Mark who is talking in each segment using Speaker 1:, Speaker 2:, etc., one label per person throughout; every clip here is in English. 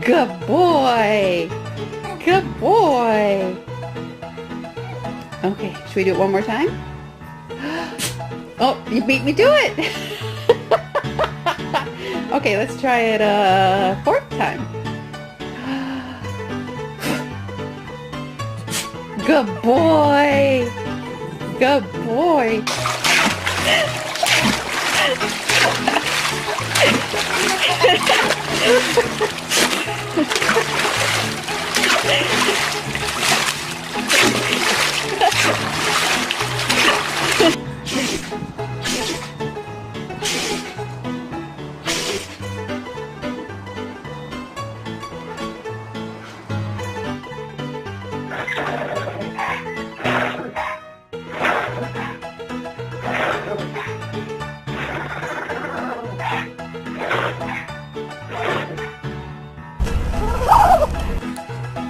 Speaker 1: Good boy. Good boy. Okay, should we do it one more time? Oh, you beat me to it. Okay, let's try it a fourth time. Good boy. Good boy.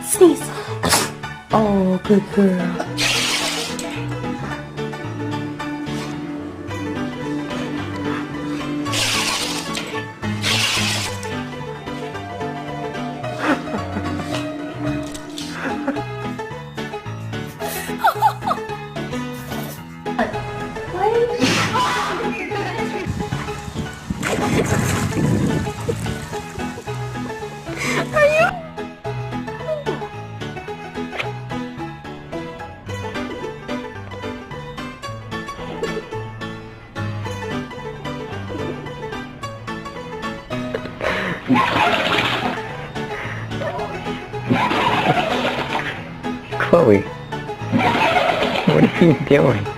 Speaker 2: Sneeze. Oh, good girl.
Speaker 3: Chloe, what are you doing?